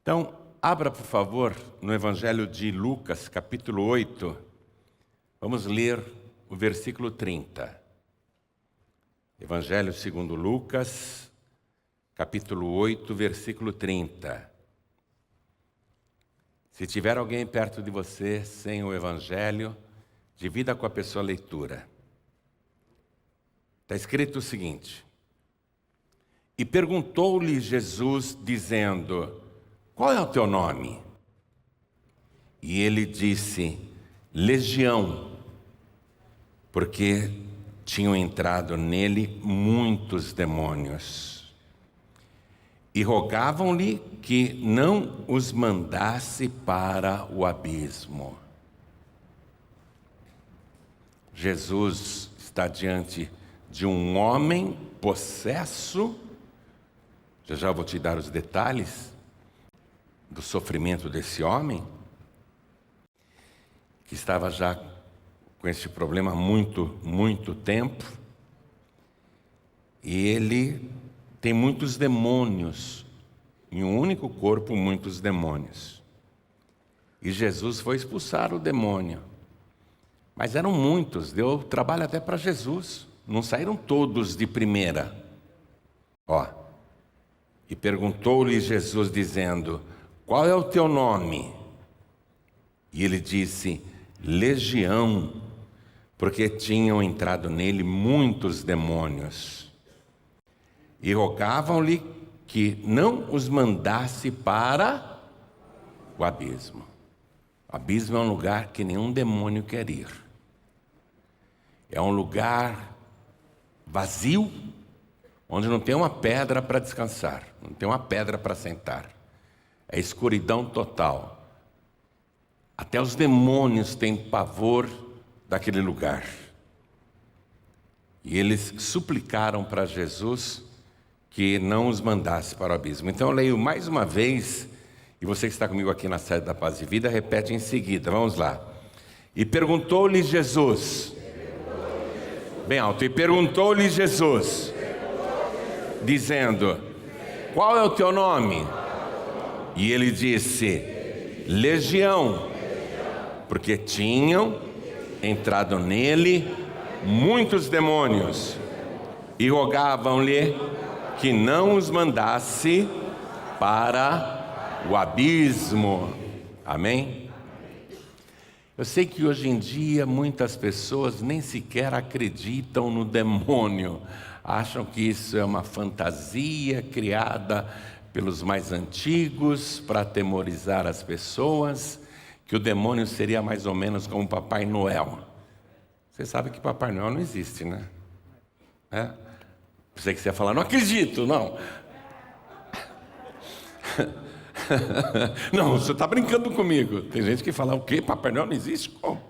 Então, abra, por favor, no Evangelho de Lucas, capítulo 8. Vamos ler o versículo 30. Evangelho segundo Lucas, capítulo 8, versículo 30. Se tiver alguém perto de você sem o Evangelho, divida com a pessoa a leitura. Está escrito o seguinte: E perguntou-lhe Jesus, dizendo: Qual é o teu nome? E ele disse: Legião, porque tinham entrado nele muitos demônios. E rogavam-lhe que não os mandasse para o abismo. Jesus está diante de um homem possesso. Já vou te dar os detalhes do sofrimento desse homem, que estava já com esse problema há muito tempo. E ele tem muitos demônios, em um único corpo, muitos demônios. E Jesus foi expulsar o demônio. Mas eram muitos, deu trabalho até para Jesus. Não saíram todos de primeira. E perguntou-lhe Jesus, dizendo: Qual é o teu nome? E ele disse: Legião, porque tinham entrado nele muitos demônios. E rogavam-lhe que não os mandasse para o abismo. O abismo é um lugar que nenhum demônio quer ir. É um lugar vazio, onde não tem uma pedra para descansar, não tem uma pedra para sentar. É escuridão total. Até os demônios têm pavor daquele lugar. E eles suplicaram para Jesus que não os mandasse para o abismo. Então eu leio mais uma vez, e você que está comigo aqui na sede da Paz e Vida, repete em seguida. Vamos lá. E perguntou-lhe Jesus. Bem alto. E perguntou-lhe Jesus, dizendo: Qual é o teu nome? E ele disse: Legião, porque tinham entrado nele muitos demônios, e rogavam-lhe que não os mandasse para o abismo. Amém? Eu sei que hoje em dia muitas pessoas nem sequer acreditam no demônio. Acham que isso é uma fantasia criada pelos mais antigos para atemorizar as pessoas, que o demônio seria mais ou menos como Papai Noel. Você sabe que Papai Noel não existe, né? Pensei que você ia falar: não acredito, não. Não, você está brincando comigo. Tem gente que fala: o quê? Papai Noel não existe? Como?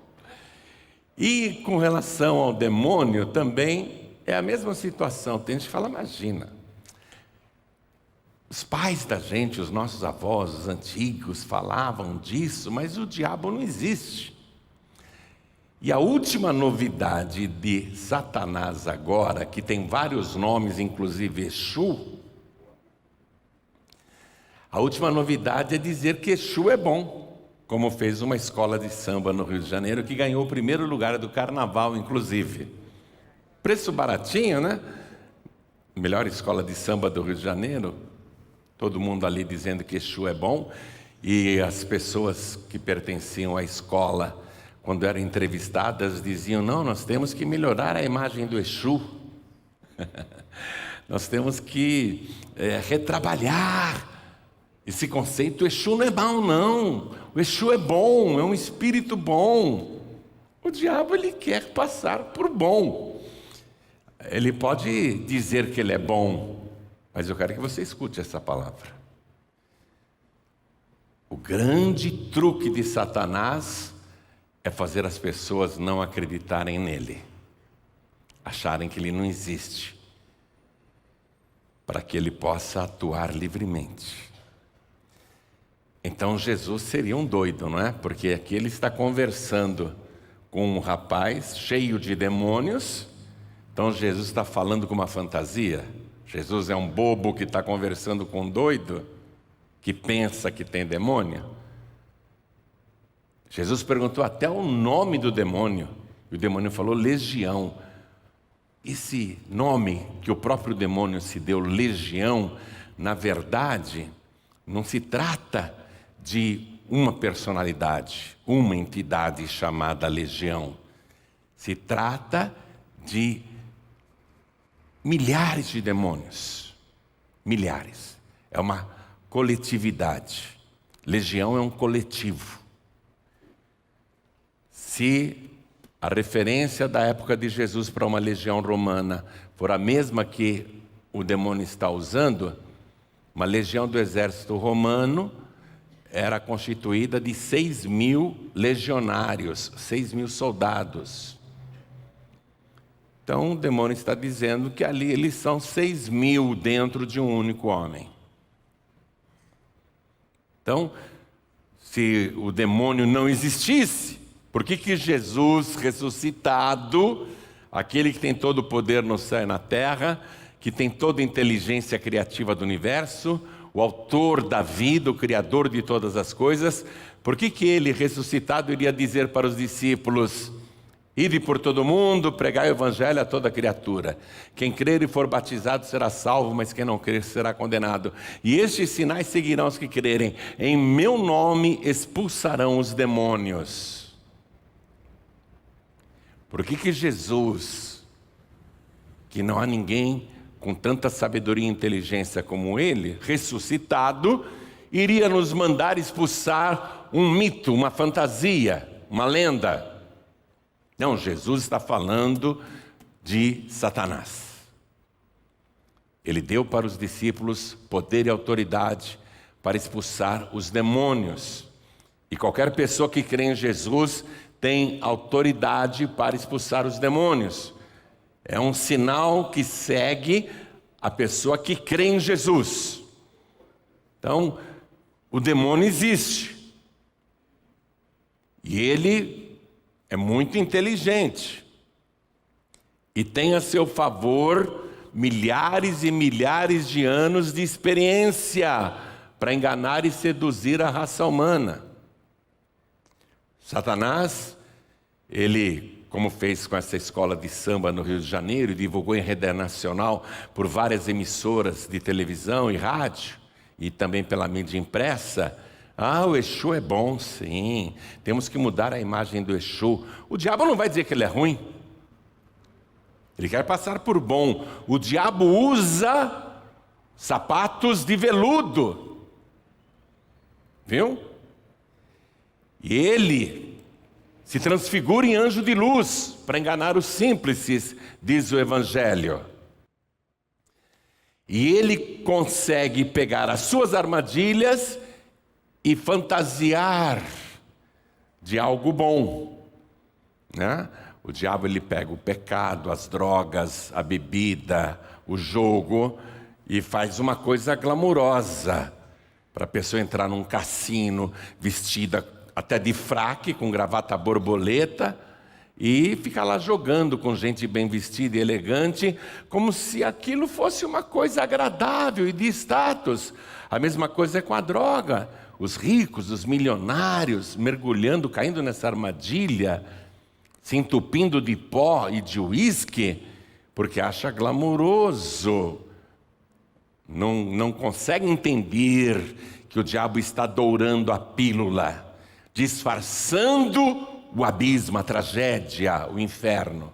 E com relação ao demônio também é a mesma situação. Tem gente que fala: imagina, os pais da gente, os nossos avós, os antigos, falavam disso, mas o diabo não existe. E a última novidade de Satanás agora, que tem vários nomes, inclusive Exu, a última novidade é dizer que Exu é bom, como fez uma escola de samba no Rio de Janeiro, que ganhou o primeiro lugar do carnaval, inclusive. Preço baratinho, né? Melhor escola de samba do Rio de Janeiro. Todo mundo ali dizendo que Exu é bom. E as pessoas que pertenciam à escola, quando eram entrevistadas, diziam: não, nós temos que melhorar a imagem do Exu. Nós temos que retrabalhar esse conceito. O Exu não é mau, não. O Exu é bom, é um espírito bom. O diabo, ele quer passar por bom. Ele pode dizer que ele é bom, mas eu quero que você escute essa palavra. O grande truque de Satanás é fazer as pessoas não acreditarem nele, acharem que ele não existe, para que ele possa atuar livremente. Então Jesus seria um doido, não é? Porque aqui ele está conversando com um rapaz cheio de demônios. Então Jesus está falando com uma fantasia? Jesus é um bobo que está conversando com um doido? que pensa que tem demônio? Jesus perguntou até o nome do demônio. E o demônio falou legião. Esse nome que o próprio demônio se deu, legião, na verdade, não se trata de uma personalidade, uma entidade chamada legião. Se trata de milhares de demônios. Milhares. É uma coletividade. Legião é um coletivo. Se a referência da época de Jesus para uma legião romana for a mesma que o demônio está usando, uma legião do exército romano era constituída de 6.000 legionários, 6.000 soldados. Então o demônio está dizendo que ali eles são 6.000 dentro de um único homem. Então, se o demônio não existisse, por que Jesus ressuscitado, aquele que tem todo o poder no céu e na terra, que tem toda a inteligência criativa do universo, o autor da vida, o criador de todas as coisas, por que ele ressuscitado iria dizer para os discípulos: ide por todo mundo, pregai o evangelho a toda criatura. Quem crer e for batizado será salvo, mas quem não crer será condenado. E estes sinais seguirão os que crerem. Em meu nome expulsarão os demônios. Por que Jesus, que não há ninguém com tanta sabedoria e inteligência como ele, ressuscitado, iria nos mandar expulsar um mito, uma fantasia, uma lenda? Não, Jesus está falando de Satanás. Ele deu para os discípulos poder e autoridade para expulsar os demônios. E qualquer pessoa que crê em Jesus tem autoridade para expulsar os demônios. É um sinal que segue a pessoa que crê em Jesus. Então, o demônio existe. E ele é muito inteligente. E tem a seu favor milhares e milhares de anos de experiência para enganar e seduzir a raça humana. Satanás, ele, como fez com essa escola de samba no Rio de Janeiro, e divulgou em rede nacional por várias emissoras de televisão e rádio, e também pela mídia impressa: o Exu é bom, sim, temos que mudar a imagem do Exu. O diabo não vai dizer que ele é ruim, ele quer passar por bom. O diabo usa sapatos de veludo, viu? E ele se transfigura em anjo de luz para enganar os simples, diz o Evangelho. E ele consegue pegar as suas armadilhas e fantasiar de algo bom, né? O diabo, ele pega o pecado, as drogas, a bebida, o jogo, e faz uma coisa glamurosa para a pessoa entrar num cassino vestida até de fraque, com gravata borboleta, e ficar lá jogando com gente bem vestida e elegante, como se aquilo fosse uma coisa agradável e de status. A mesma coisa é com a droga. Os ricos, os milionários, mergulhando, caindo nessa armadilha, se entupindo de pó e de uísque, porque acha glamouroso. Não consegue entender que o diabo está dourando a pílula, disfarçando o abismo, a tragédia, o inferno.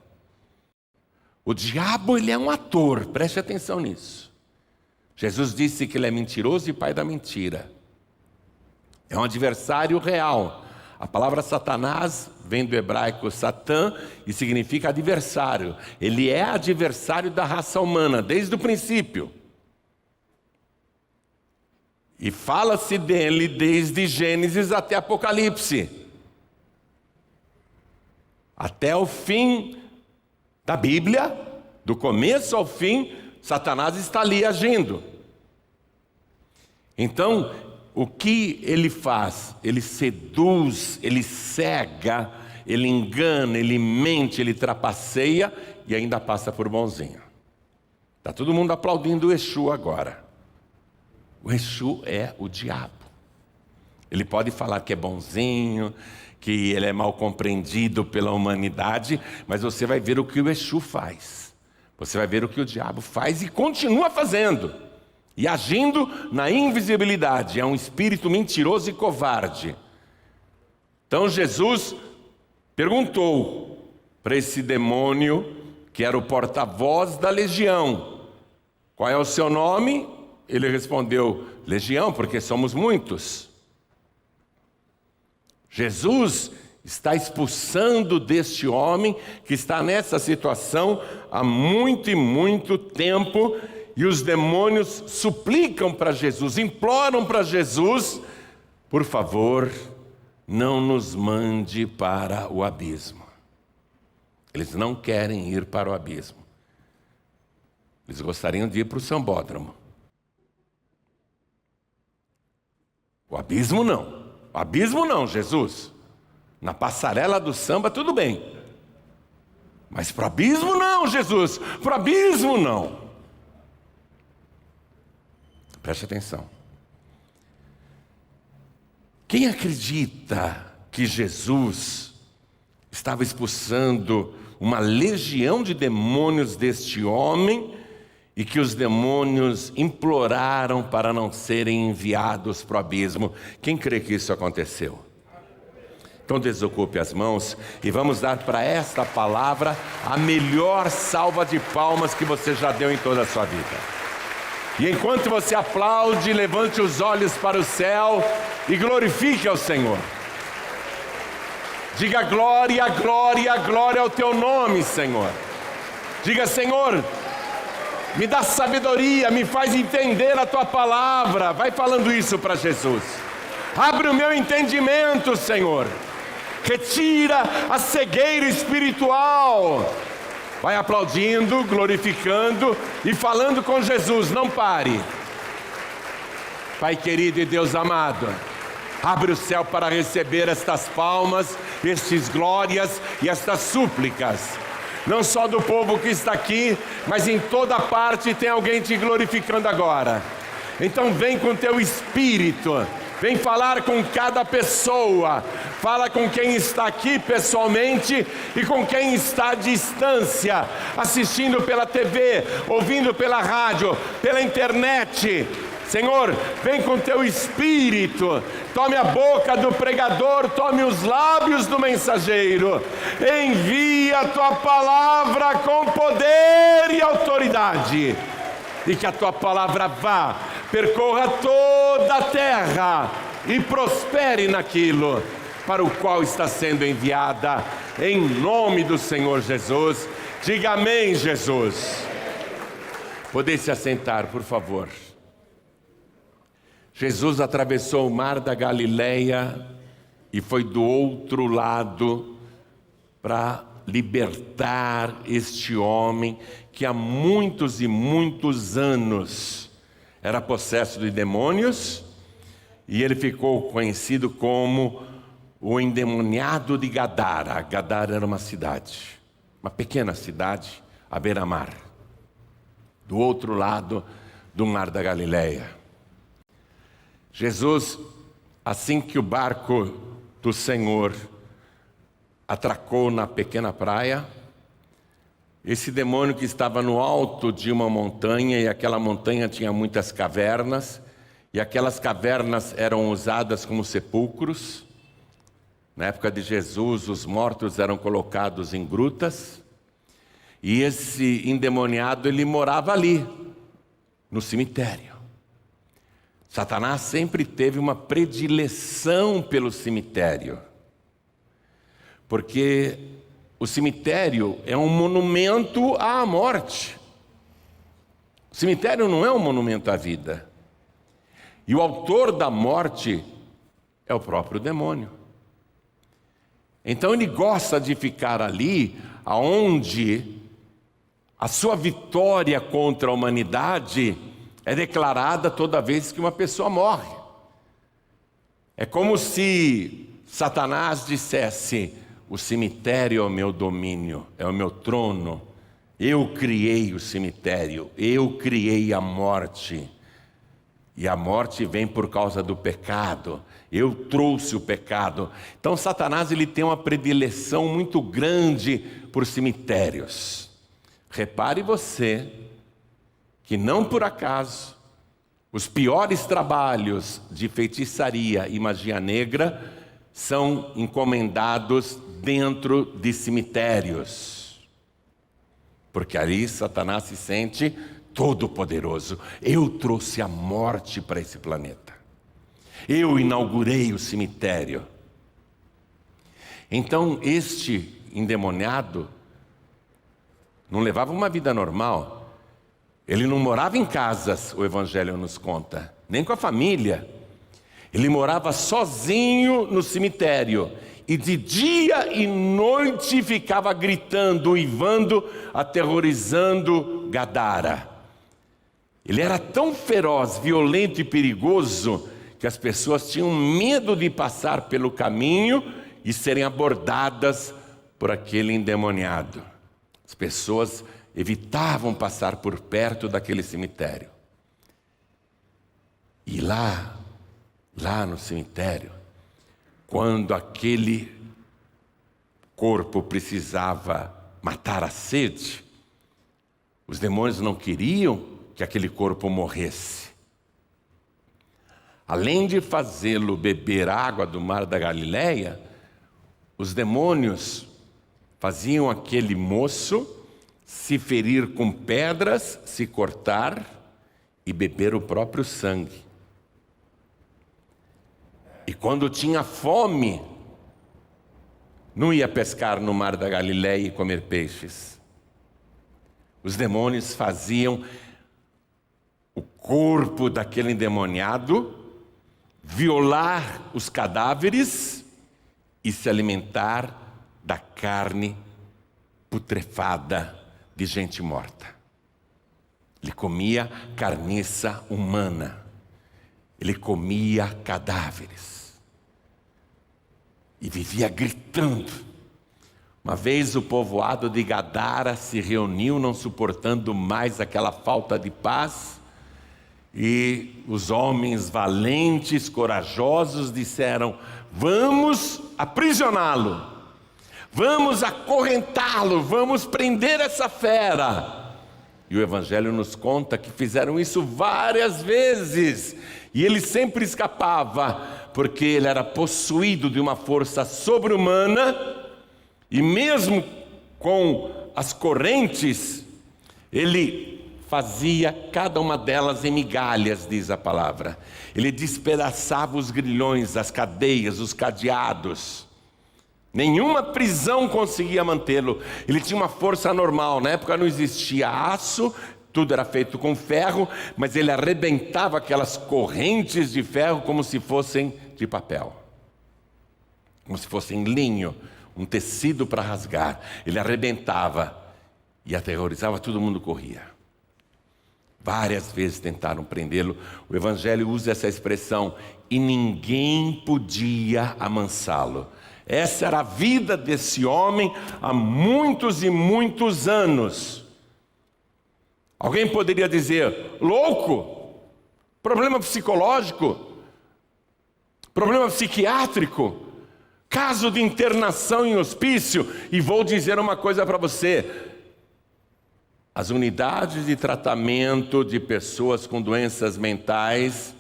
O diabo, ele é um ator, preste atenção nisso. Jesus disse que ele é mentiroso e pai da mentira. É um adversário real. A palavra Satanás vem do hebraico Satã e significa adversário. Ele é adversário da raça humana desde o princípio. E fala-se dele desde Gênesis até Apocalipse. Até o fim da Bíblia, do começo ao fim, Satanás está ali agindo. Então, o que ele faz? Ele seduz, ele cega, ele engana, ele mente, ele trapaceia e ainda passa por bonzinho. Está todo mundo aplaudindo o Exu agora. O Exu é o diabo. Ele pode falar que é bonzinho, que ele é mal compreendido pela humanidade, mas você vai ver o que o Exu faz. Você vai ver o que o diabo faz e continua fazendo. E agindo na invisibilidade. É um espírito mentiroso e covarde. Então Jesus perguntou para esse demônio, que era o porta-voz da legião: qual é o seu nome? Ele respondeu: Legião, porque somos muitos. Jesus está expulsando deste homem que está nessa situação há muito e muito tempo, e os demônios suplicam para Jesus, imploram para Jesus: por favor, não nos mande para o abismo. Eles não querem ir para o abismo. Eles gostariam de ir para o sambódromo. O abismo não. O abismo não, Jesus. Na passarela do samba tudo bem. Mas para o abismo não, Jesus. Para o abismo não. Preste atenção. Quem acredita que Jesus estava expulsando uma legião de demônios deste homem e que os demônios imploraram para não serem enviados para o abismo? Quem crê que isso aconteceu? Então desocupe as mãos e vamos dar para esta palavra a melhor salva de palmas que você já deu em toda a sua vida. E enquanto você aplaude, levante os olhos para o céu e glorifique ao Senhor. Diga glória, glória, glória ao teu nome, Senhor. Diga: Senhor, me dá sabedoria, me faz entender a tua palavra. Vai falando isso para Jesus. Abre o meu entendimento, Senhor. Retira a cegueira espiritual. Vai aplaudindo, glorificando e falando com Jesus. Não pare. Pai querido e Deus amado, abre o céu para receber estas palmas, estes glórias e estas súplicas. Não só do povo que está aqui, mas em toda parte tem alguém te glorificando agora. Então vem com teu Espírito, vem falar com cada pessoa. Fala com quem está aqui pessoalmente e com quem está à distância, assistindo pela TV, ouvindo pela rádio, pela internet. Senhor, vem com teu Espírito, tome a boca do pregador, tome os lábios do mensageiro, envia a tua palavra com poder e autoridade, e que a tua palavra vá, percorra toda a terra e prospere naquilo para o qual está sendo enviada, em nome do Senhor Jesus. Diga amém, Jesus. Podem se assentar, por favor. Jesus atravessou o mar da Galileia e foi do outro lado para libertar este homem que há muitos e muitos anos era possesso de demônios, e ele ficou conhecido como o endemoniado de Gadara. Gadara era uma cidade, uma pequena cidade à beira-mar, do outro lado do mar da Galileia. Jesus, assim que o barco do Senhor atracou na pequena praia, esse demônio que estava no alto de uma montanha, e aquela montanha tinha muitas cavernas, e aquelas cavernas eram usadas como sepulcros. Na época de Jesus, os mortos eram colocados em grutas, e esse endemoniado, ele morava ali, no cemitério. Satanás sempre teve uma predileção pelo cemitério, porque o cemitério é um monumento à morte. O cemitério não é um monumento à vida. E o autor da morte é o próprio demônio. Então ele gosta de ficar ali, aonde a sua vitória contra a humanidade é declarada toda vez que uma pessoa morre. É como se Satanás dissesse: o cemitério é o meu domínio, é o meu trono. Eu criei o cemitério, eu criei a morte. E a morte vem por causa do pecado. Eu trouxe o pecado. Então Satanás ele tem uma predileção muito grande por cemitérios. Repare você que não por acaso os piores trabalhos de feitiçaria e magia negra são encomendados dentro de cemitérios. Porque ali Satanás se sente todo-poderoso. Eu trouxe a morte para esse planeta. Eu inaugurei o cemitério. Então este endemoniado não levava uma vida normal. Ele não morava em casas, o Evangelho nos conta, nem com a família. Ele morava sozinho no cemitério. E de dia e noite ficava gritando, uivando, aterrorizando Gadara. Ele era tão feroz, violento e perigoso que as pessoas tinham medo de passar pelo caminho e serem abordadas por aquele endemoniado. As pessoas evitavam passar por perto daquele cemitério. E lá no cemitério, quando aquele corpo precisava matar a sede, os demônios não queriam que aquele corpo morresse. Além de fazê-lo beber água do mar da Galileia, os demônios faziam aquele moço se ferir com pedras, se cortar e beber o próprio sangue. E quando tinha fome, não ia pescar no mar da Galileia e comer peixes. Os demônios faziam o corpo daquele endemoniado violar os cadáveres e se alimentar da carne putrefada de gente morta. Ele comia carniça humana. Ele comia cadáveres. E vivia gritando. Uma vez o povoado de Gadara se reuniu, não suportando mais aquela falta de paz. E os homens valentes, corajosos disseram: vamos aprisioná-lo, vamos acorrentá-lo, vamos prender essa fera. E o Evangelho nos conta que fizeram isso várias vezes, e ele sempre escapava, porque ele era possuído de uma força sobre-humana, e mesmo com as correntes, ele fazia cada uma delas em migalhas, diz a palavra. Ele despedaçava os grilhões, as cadeias, os cadeados. Nenhuma prisão conseguia mantê-lo. Ele tinha uma força anormal. Na época não existia aço, tudo era feito com ferro, mas ele arrebentava aquelas correntes de ferro como se fossem de papel, como se fossem linho, um tecido para rasgar. Ele arrebentava e aterrorizava, todo mundo corria. Várias vezes tentaram prendê-lo. O Evangelho usa essa expressão: e ninguém podia amansá-lo. Essa era a vida desse homem há muitos e muitos anos. Alguém poderia dizer: louco, problema psicológico, problema psiquiátrico, caso de internação em hospício. E vou dizer uma coisa para você: as unidades de tratamento de pessoas com doenças mentais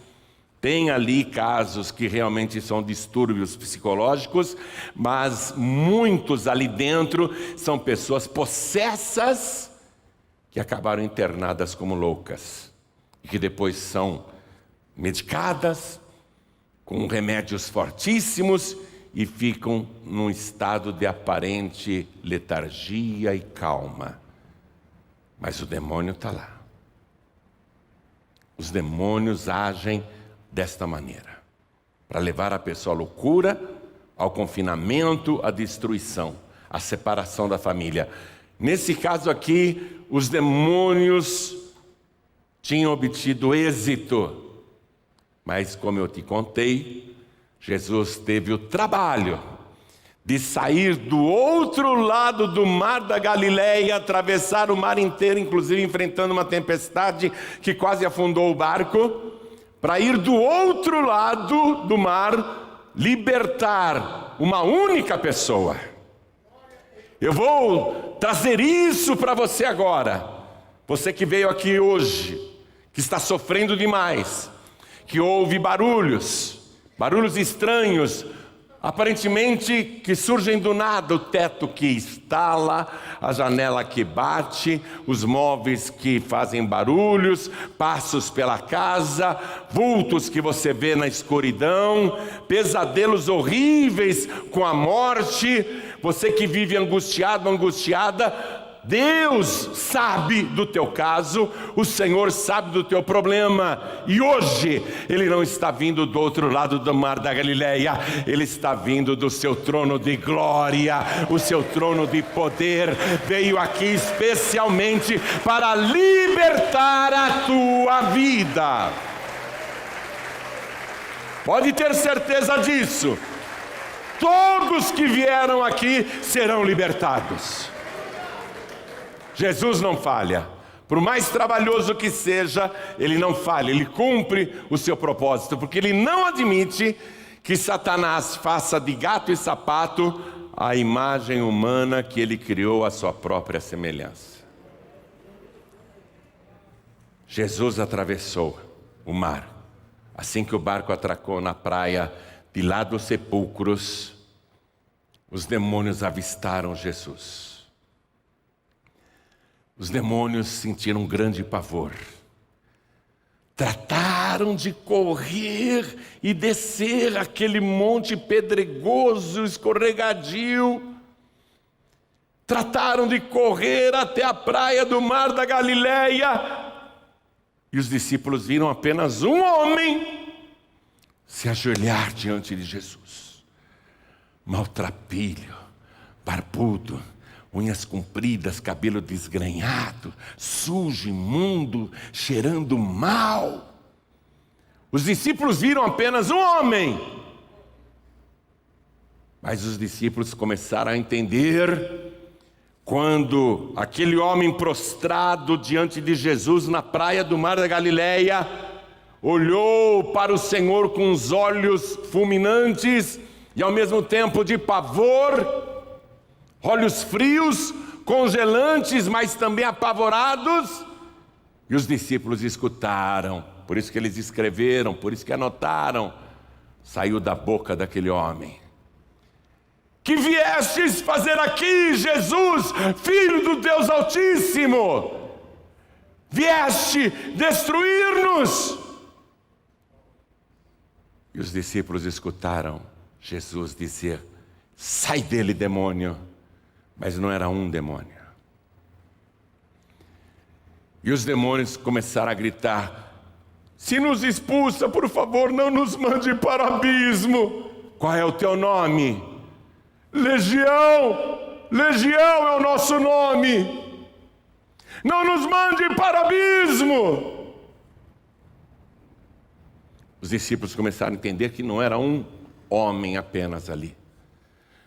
têm ali casos que realmente são distúrbios psicológicos, mas muitos ali dentro são pessoas possessas que acabaram internadas como loucas e que depois são medicadas com remédios fortíssimos e ficam num estado de aparente letargia e calma. Mas o demônio está lá. Os demônios agem desta maneira, para levar a pessoa à loucura, ao confinamento, à destruição, à separação da família. Nesse caso aqui, os demônios tinham obtido êxito, mas como eu te contei, Jesus teve o trabalho de sair do outro lado do mar da Galileia, atravessar o mar inteiro, inclusive enfrentando uma tempestade que quase afundou o barco, para ir do outro lado do mar, libertar uma única pessoa. Eu vou trazer isso para você agora. Você que veio aqui hoje, que está sofrendo demais, que ouve barulhos estranhos, aparentemente que surgem do nada, o teto que estala, a janela que bate, os móveis que fazem barulhos, passos pela casa, vultos que você vê na escuridão, pesadelos horríveis com a morte. Você que vive angustiado, angustiada, Deus sabe do teu caso, o Senhor sabe do teu problema, e hoje Ele não está vindo do outro lado do mar da Galileia, Ele está vindo do seu trono de glória, o seu trono de poder, veio aqui especialmente para libertar a tua vida. Pode ter certeza disso, todos que vieram aqui serão libertados. Jesus não falha, por mais trabalhoso que seja, Ele não falha, Ele cumpre o seu propósito, porque Ele não admite que Satanás faça de gato e sapato a imagem humana que Ele criou à sua própria semelhança. Jesus atravessou o mar, assim que o barco atracou na praia de lá dos sepulcros, os demônios avistaram Jesus. Os demônios sentiram um grande pavor. Trataram de correr e descer aquele monte pedregoso, escorregadio. Trataram de correr até a praia do mar da Galileia. E os discípulos viram apenas um homem se ajoelhar diante de Jesus. Maltrapilho, barbudo, unhas compridas, cabelo desgrenhado, sujo, imundo, cheirando mal. Os discípulos viram apenas um homem. Mas os discípulos começaram a entender quando aquele homem prostrado diante de Jesus na praia do mar da Galileia olhou para o Senhor com os olhos fulminantes e ao mesmo tempo de pavor, olhos frios, congelantes, mas também apavorados. E os discípulos escutaram, por isso que eles escreveram, por isso que anotaram. Saiu da boca daquele homem: que viestes fazer aqui, Jesus, Filho do Deus Altíssimo? Vieste destruir-nos? E os discípulos escutaram Jesus dizer: sai dele, demônio. Mas não era um demônio. E os demônios começaram a gritar: se nos expulsa, por favor, não nos mande para o abismo. Qual é o teu nome? Legião. Legião é o nosso nome. Não nos mande para o abismo. Os discípulos começaram a entender que não era um homem apenas ali.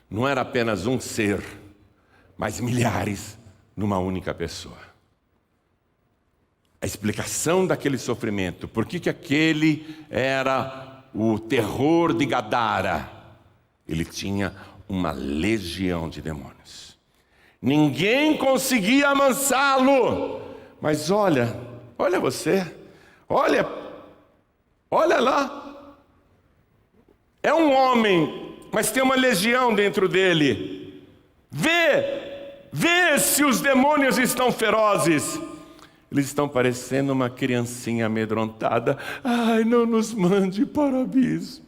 Não era apenas um ser, mas milhares numa única pessoa. A explicação daquele sofrimento, por que aquele era o terror de Gadara? Ele tinha uma legião de demônios. Ninguém conseguia amansá-lo. Mas olha você, olha lá. É um homem, mas tem uma legião dentro dele. Vê se os demônios estão ferozes. Eles estão parecendo uma criancinha amedrontada. Ai, não nos mande para o abismo.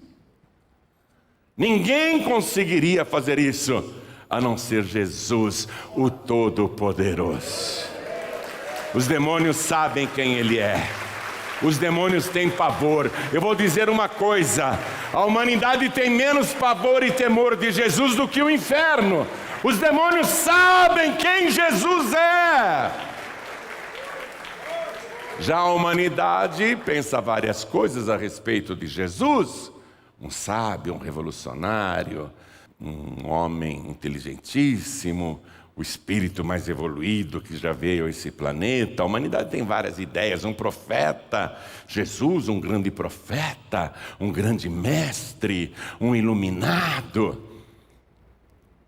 Ninguém conseguiria fazer isso, a não ser Jesus, o Todo-Poderoso. Os demônios sabem quem Ele é. Os demônios têm pavor. Eu vou dizer uma coisa: a humanidade tem menos pavor e temor de Jesus do que o inferno. Os demônios sabem quem Jesus é. Já a humanidade pensa várias coisas a respeito de Jesus. Um sábio, um revolucionário, um homem inteligentíssimo, o espírito mais evoluído que já veio a esse planeta. A humanidade tem várias ideias, um profeta, Jesus, um grande profeta, um grande mestre, um iluminado.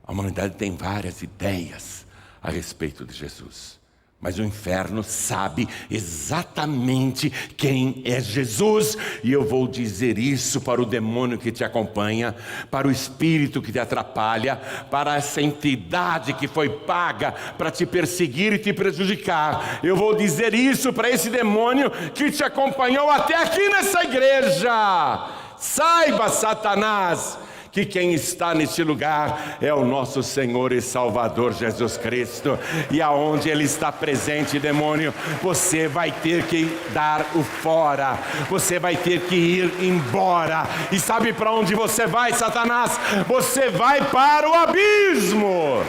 A humanidade tem várias ideias a respeito de Jesus. Mas o inferno sabe exatamente quem é Jesus. E eu vou dizer isso para o demônio que te acompanha, para o espírito que te atrapalha, para essa entidade que foi paga para te perseguir e te prejudicar. Eu vou dizer isso para esse demônio que te acompanhou até aqui nessa igreja. Saiba, Satanás, que quem está neste lugar é o nosso Senhor e Salvador Jesus Cristo. E aonde Ele está presente, demônio, você vai ter que dar o fora. Você vai ter que ir embora. E sabe para onde você vai, Satanás? Você vai para o abismo.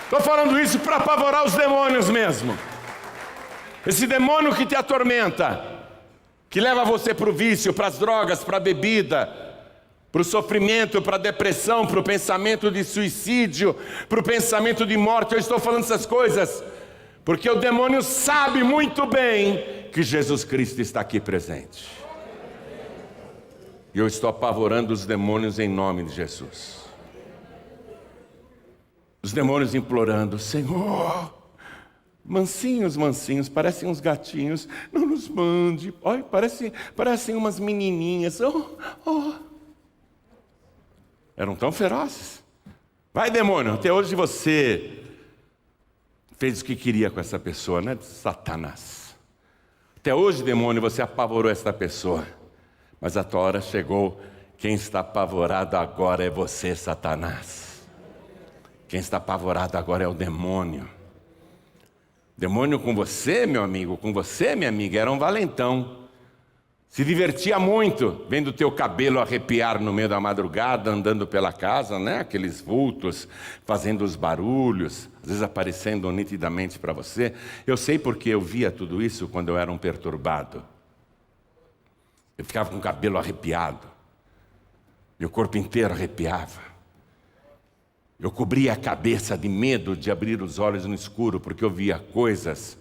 Estou falando isso para apavorar os demônios mesmo. Esse demônio que te atormenta, que leva você para o vício, para as drogas, para a bebida, para o sofrimento, para a depressão, para o pensamento de suicídio, para o pensamento de morte. Eu estou falando essas coisas porque o demônio sabe muito bem que Jesus Cristo está aqui presente. E eu estou apavorando os demônios em nome de Jesus. Os demônios implorando: Senhor, mansinhos, mansinhos, parecem uns gatinhos, não nos mande. Olha, parecem umas menininhas. Eram tão ferozes. Vai, demônio, até hoje você fez o que queria com essa pessoa, né? Satanás. Até hoje, demônio, você apavorou essa pessoa. Mas a tua hora chegou. Quem está apavorado agora é você, Satanás. Quem está apavorado agora é o demônio. Demônio com você, meu amigo, com você, minha amiga, era um valentão. Se divertia muito vendo o teu cabelo arrepiar no meio da madrugada, andando pela casa, né? Aqueles vultos, fazendo os barulhos, às vezes aparecendo nitidamente para você. Eu sei porque eu via tudo isso quando eu era um perturbado. Eu ficava com o cabelo arrepiado, meu corpo inteiro arrepiava. Eu cobria a cabeça de medo de abrir os olhos no escuro, porque eu via coisas.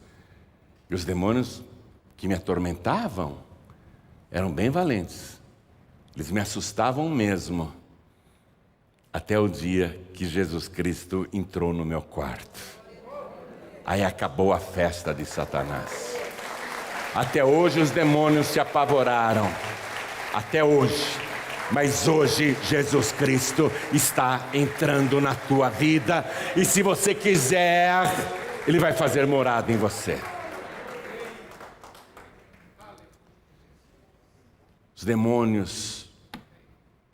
E os demônios que me atormentavam eram bem valentes. Eles me assustavam mesmo. Até o dia que Jesus Cristo entrou no meu quarto. Aí acabou a festa de Satanás. Até hoje os demônios se apavoraram. Até hoje. Mas hoje Jesus Cristo está entrando na tua vida. E se você quiser, Ele vai fazer morada em você. Os demônios: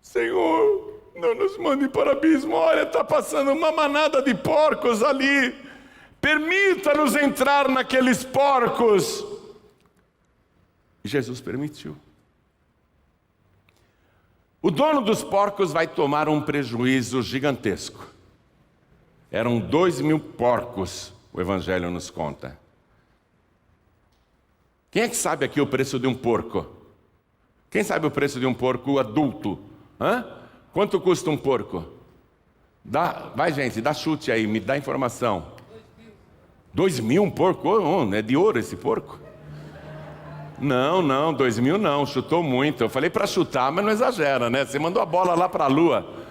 Senhor, não nos mande para o abismo. Olha, está passando uma manada de porcos ali. Permita-nos entrar naqueles porcos. E Jesus permitiu. O dono dos porcos vai tomar um prejuízo gigantesco. Eram 2.000 porcos, o Evangelho nos conta. Quem é que sabe aqui o preço de um porco? Quem sabe o preço de um porco adulto? Quanto custa um porco? Vai, gente, dá chute aí, me dá informação. 2.000 um porco? É de ouro esse porco? Não, 2.000 não, chutou muito. Eu falei para chutar, mas não exagera, né? Você mandou a bola lá para a lua.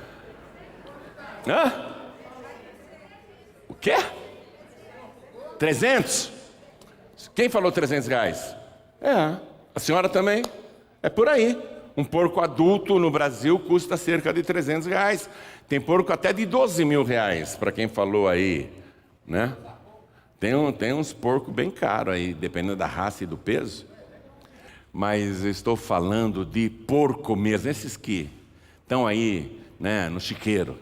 O quê? 300? Quem falou 300 reais? A senhora também? É por aí. Um porco adulto no Brasil custa cerca de 300 reais. Tem porco até de 12.000 reais, para quem falou aí, né? Tem uns porcos bem caros aí, dependendo da raça e do peso. Mas eu estou falando de porco mesmo, esses que estão aí, né, no chiqueiro,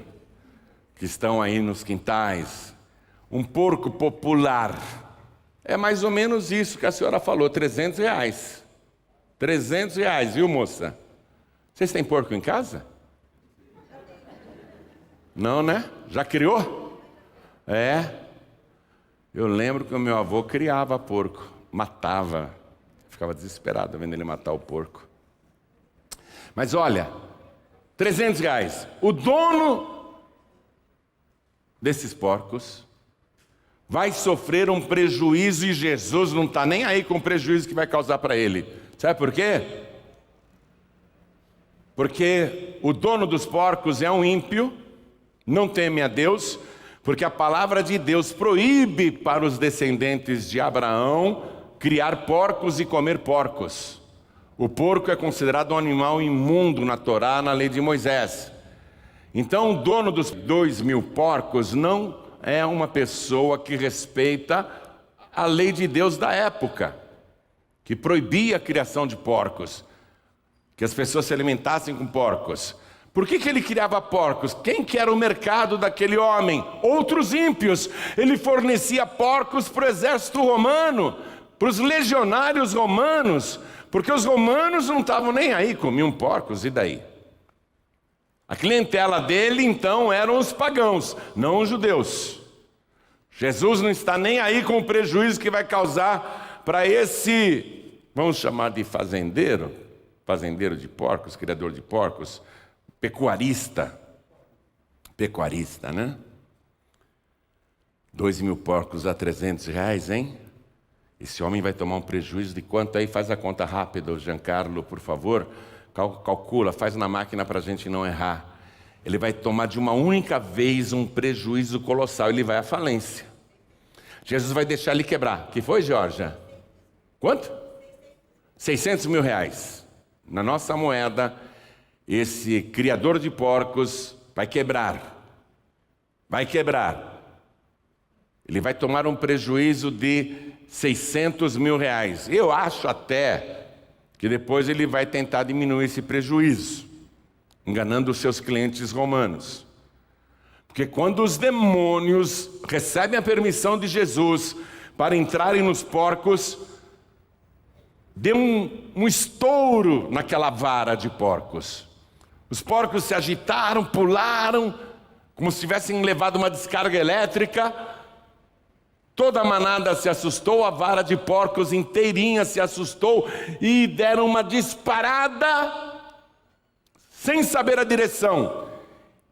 que estão aí nos quintais. Um porco popular é mais ou menos isso que a senhora falou, 300 reais. 300 reais, viu, moça? Vocês têm porco em casa? Não, né? Já criou? Eu lembro que o meu avô criava porco, matava. Ficava desesperado vendo ele matar o porco. Mas olha, 300 reais. O dono desses porcos, vai sofrer um prejuízo e Jesus não está nem aí com o prejuízo que vai causar para ele. Sabe por quê? Porque o dono dos porcos é um ímpio, não teme a Deus, porque a palavra de Deus proíbe para os descendentes de Abraão criar porcos e comer porcos. O porco é considerado um animal imundo na Torá, na lei de Moisés. Então o dono dos 2.000 porcos não é uma pessoa que respeita a lei de Deus da época, que proibia a criação de porcos, que as pessoas se alimentassem com porcos. Por que ele criava porcos? Quem que era o mercado daquele homem? Outros ímpios. Ele fornecia porcos para o exército romano, para os legionários romanos, porque os romanos não estavam nem aí, comiam porcos, e daí? A clientela dele, então, eram os pagãos, não os judeus. Jesus não está nem aí com o prejuízo que vai causar para esse, vamos chamar de fazendeiro de porcos, criador de porcos, pecuarista, né? 2.000 porcos a R$300, hein? Esse homem vai tomar um prejuízo de quanto aí? Faz a conta rápida, Giancarlo, por favor. Calcula, faz na máquina para a gente não errar. Ele vai tomar de uma única vez um prejuízo colossal, ele vai à falência. Jesus vai deixar ele quebrar. Que foi, Georgia? Quanto? R$600 mil. Na nossa moeda, esse criador de porcos vai quebrar. Vai quebrar. Ele vai tomar um prejuízo de R$600 mil. Eu acho até que depois ele vai tentar diminuir esse prejuízo, enganando os seus clientes romanos. Porque quando os demônios recebem a permissão de Jesus para entrarem nos porcos, deu um estouro naquela vara de porcos. Os porcos se agitaram, pularam, como se tivessem levado uma descarga elétrica. Toda a manada se assustou, a vara de porcos inteirinha se assustou e deram uma disparada sem saber a direção.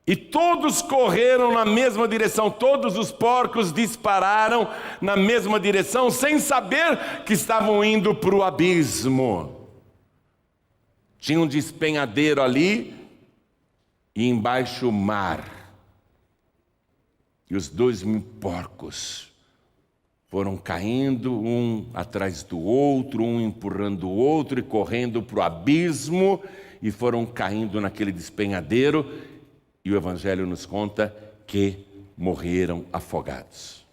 E todos correram na mesma direção, todos os porcos dispararam na mesma direção sem saber que estavam indo para o abismo. Tinha um despenhadeiro ali e embaixo o mar. E os 2.000 porcos foram caindo um atrás do outro, um empurrando o outro e correndo para o abismo, e foram caindo naquele despenhadeiro, e o Evangelho nos conta que morreram afogados.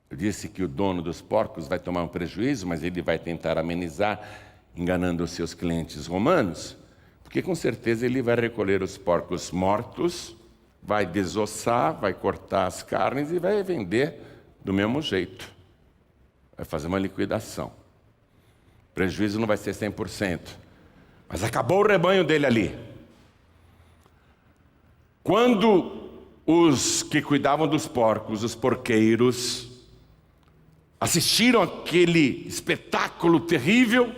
Eu disse que o dono dos porcos vai tomar um prejuízo, mas ele vai tentar amenizar, enganando os seus clientes romanos, porque com certeza ele vai recolher os porcos mortos, vai desossar, vai cortar as carnes e vai vender do mesmo jeito. Vai fazer uma liquidação. O prejuízo não vai ser 100%. Mas acabou o rebanho dele ali. Quando os que cuidavam dos porcos, os porqueiros, assistiram aquele espetáculo terrível,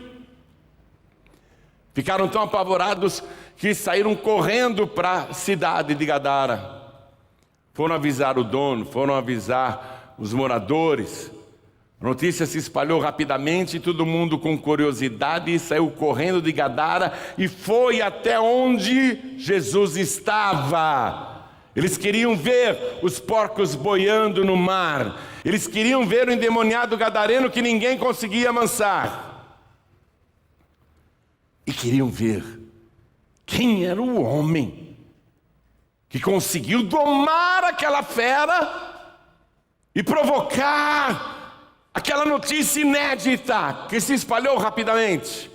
ficaram tão apavorados que saíram correndo para a cidade de Gadara. Foram avisar o dono, foram avisar os moradores. A notícia se espalhou rapidamente, todo mundo com curiosidade saiu correndo de Gadara e foi até onde Jesus estava. Eles queriam ver os porcos boiando no mar. Eles queriam ver o endemoniado gadareno que ninguém conseguia amansar. E queriam ver quem era o homem que conseguiu domar aquela fera e provocar aquela notícia inédita que se espalhou rapidamente.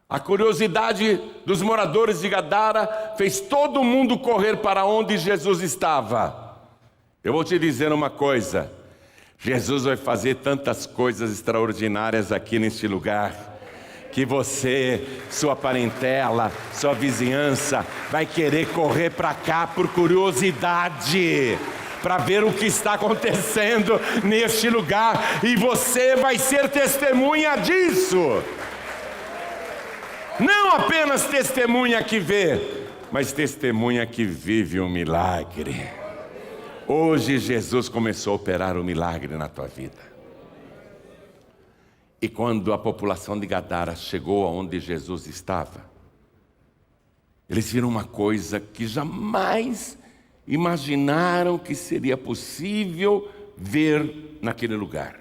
A curiosidade dos moradores de Gadara fez todo mundo correr para onde Jesus estava. Eu vou te dizer uma coisa: Jesus vai fazer tantas coisas extraordinárias aqui neste lugar, que você, sua parentela, sua vizinhança, vai querer correr para cá por curiosidade, para ver o que está acontecendo neste lugar, e você vai ser testemunha disso. Não apenas testemunha que vê, mas testemunha que vive um milagre. Hoje Jesus começou a operar o milagre na tua vida. E quando a população de Gadara chegou aonde Jesus estava, eles viram uma coisa que jamais imaginaram que seria possível ver naquele lugar.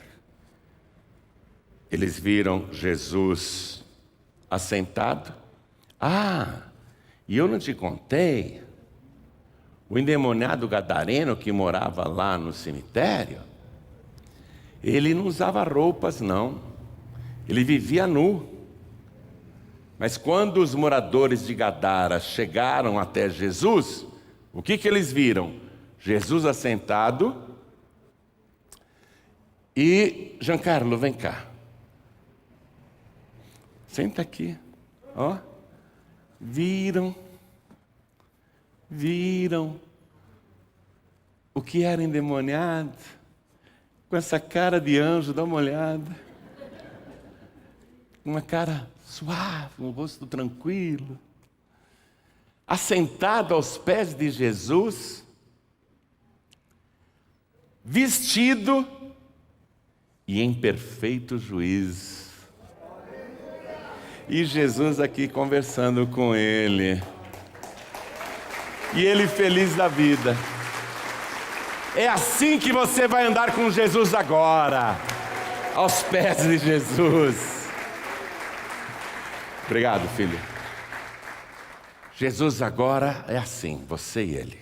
Eles viram Jesus assentado. E eu não te contei, o endemoniado gadareno que morava lá no cemitério, ele não usava roupas não, ele vivia nu. Mas quando os moradores de Gadara chegaram até Jesus, o que eles viram? Jesus assentado e... Giancarlo, vem cá. Senta aqui. Ó. Viram o que era endemoniado, com essa cara de anjo, dá uma olhada. Uma cara suave, um rosto tranquilo. Assentado aos pés de Jesus, vestido e em perfeito juízo. E Jesus aqui conversando com ele. E ele feliz da vida. É assim que você vai andar com Jesus agora, aos pés de Jesus. Obrigado, filho. Jesus agora é assim, você e ele.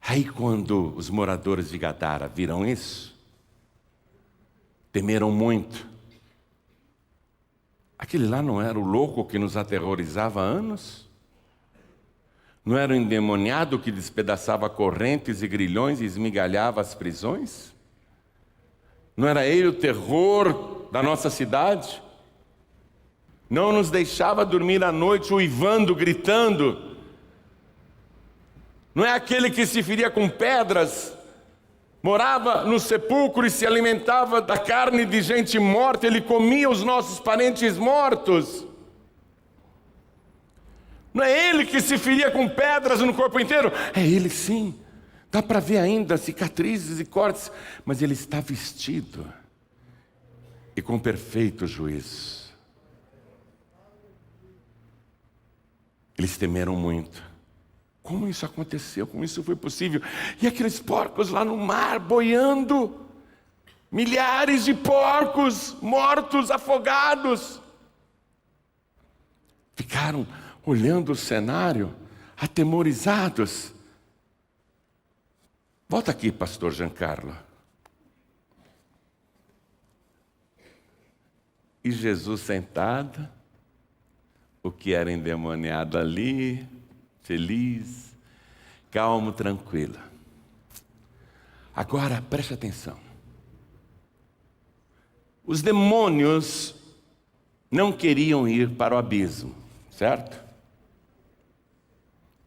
Aí quando os moradores de Gadara viram isso, temeram muito. Aquele lá não era o louco que nos aterrorizava há anos? Não era o endemoniado que despedaçava correntes e grilhões e esmigalhava as prisões? Não era ele o terror da nossa cidade? Não nos deixava dormir à noite uivando, gritando? Não é aquele que se feria com pedras, morava no sepulcro e se alimentava da carne de gente morta, ele comia os nossos parentes mortos? Não é ele que se feria com pedras no corpo inteiro? É ele sim, dá para ver ainda cicatrizes e cortes, mas ele está vestido e com perfeito juízo. Eles temeram muito. Como isso aconteceu? Como isso foi possível? E aqueles porcos lá no mar boiando, milhares de porcos mortos, afogados. Ficaram olhando o cenário, atemorizados. Volta aqui, pastor Giancarlo. E Jesus sentado, o que era endemoniado ali, feliz, calmo, tranquilo. Agora, preste atenção. Os demônios não queriam ir para o abismo, certo?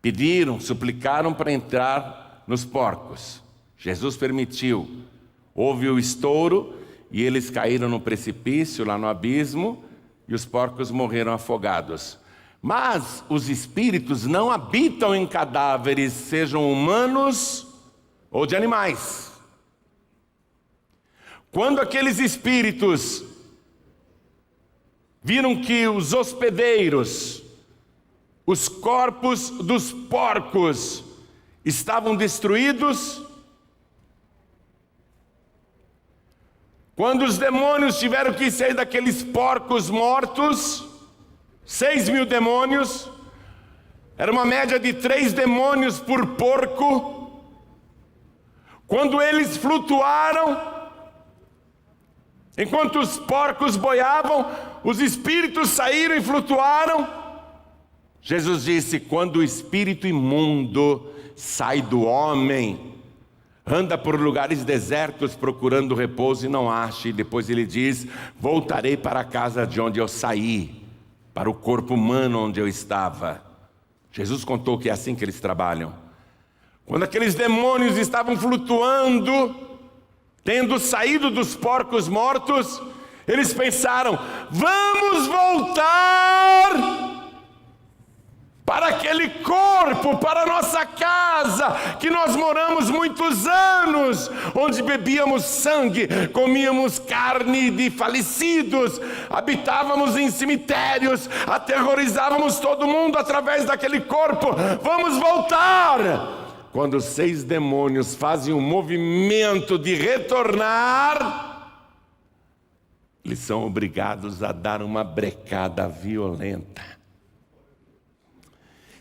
Pediram, suplicaram para entrar nos porcos. Jesus permitiu. Houve o estouro e eles caíram no precipício, lá no abismo, e os porcos morreram afogados. Mas os espíritos não habitam em cadáveres, sejam humanos ou de animais. Quando aqueles espíritos viram que os hospedeiros, os corpos dos porcos estavam destruídos, quando os demônios tiveram que sair daqueles porcos mortos, 6.000 demônios, era uma média de 3 demônios por porco. Quando eles flutuaram, enquanto os porcos boiavam, os espíritos saíram e flutuaram. Jesus disse: quando o espírito imundo sai do homem, anda por lugares desertos procurando repouso e não acha. E depois ele diz: voltarei para a casa de onde eu saí, para o corpo humano onde eu estava. Jesus contou que é assim que eles trabalham. Quando aqueles demônios estavam flutuando, tendo saído dos porcos mortos, eles pensaram: vamos voltar para aquele corpo, para a nossa nossa casa, que nós moramos muitos anos, onde bebíamos sangue, comíamos carne de falecidos, habitávamos em cemitérios, aterrorizávamos todo mundo através daquele corpo. Vamos voltar. Quando 6 demônios fazem um movimento de retornar, eles são obrigados a dar uma brecada violenta.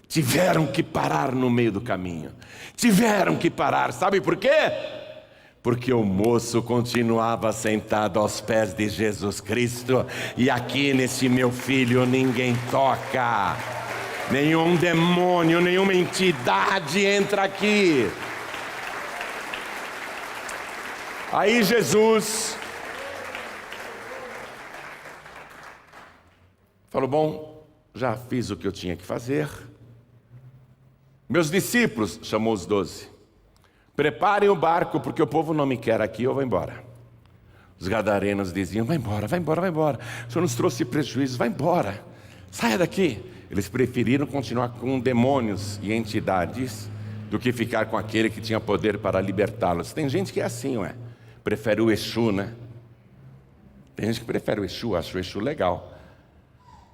Tiveram que parar no meio do caminho. Tiveram que parar, sabe por quê? Porque o moço continuava sentado aos pés de Jesus Cristo. E aqui nesse meu filho ninguém toca. Nenhum demônio, nenhuma entidade entra aqui. Aí Jesus falou: bom, já fiz o que eu tinha que fazer. Meus discípulos, chamou os 12, preparem o barco, porque o povo não me quer aqui, eu vou embora. Os gadarenos diziam: vai embora, vai embora, vai embora. O Senhor nos trouxe prejuízo, vai embora. Saia daqui. Eles preferiram continuar com demônios e entidades do que ficar com aquele que tinha poder para libertá-los. Tem gente que é assim, ué. Prefere o Exu, né? Tem gente que prefere o Exu, acha o Exu legal.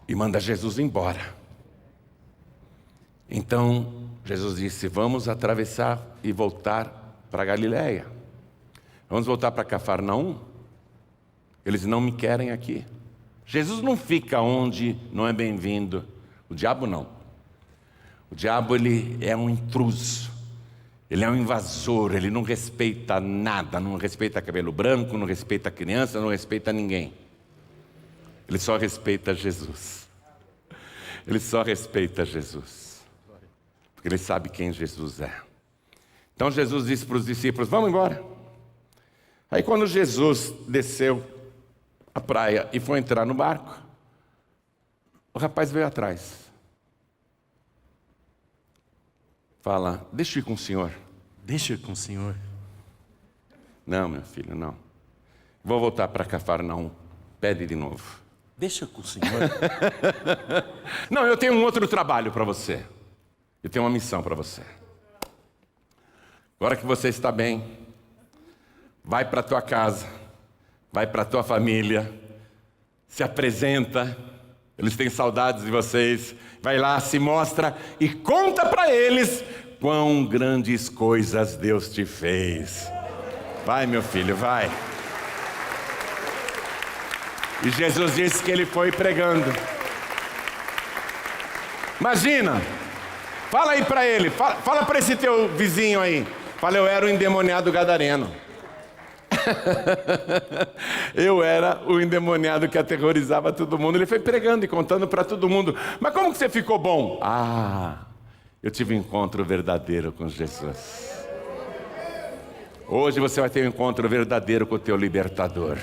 E manda Jesus embora. Então, Jesus disse: vamos atravessar e voltar para Galileia. Vamos voltar para Cafarnaum. Eles não me querem aqui. Jesus não fica onde não é bem-vindo. O diabo não. O diabo, ele é um intruso. Ele é um invasor. Ele não respeita nada. Não respeita cabelo branco, não respeita criança, não respeita ninguém. Ele só respeita Jesus. Ele só respeita Jesus. Porque ele sabe quem Jesus é. Então Jesus disse para os discípulos: vamos embora. Aí quando Jesus desceu a praia e foi entrar no barco, o rapaz veio atrás. Fala: deixa eu ir com o senhor. Deixa eu ir com o senhor. Não, meu filho, não. Vou voltar para Cafarnaum. Pede de novo. Deixa eu ir com o senhor. Não, eu tenho um outro trabalho para você. Eu tenho uma missão para você. Agora que você está bem, vai para a tua casa, vai para a tua família, se apresenta. Eles têm saudades de vocês. Vai lá, se mostra e conta para eles quão grandes coisas Deus te fez. Vai, meu filho, vai. E Jesus disse que ele foi pregando. Imagina, fala aí para ele, fala para esse teu vizinho aí. Fala: eu era o endemoniado gadareno. Eu era o endemoniado que aterrorizava todo mundo. Ele foi pregando e contando para todo mundo. Mas como que você ficou bom? Ah, eu tive um encontro verdadeiro com Jesus. Hoje você vai ter um encontro verdadeiro com o teu libertador.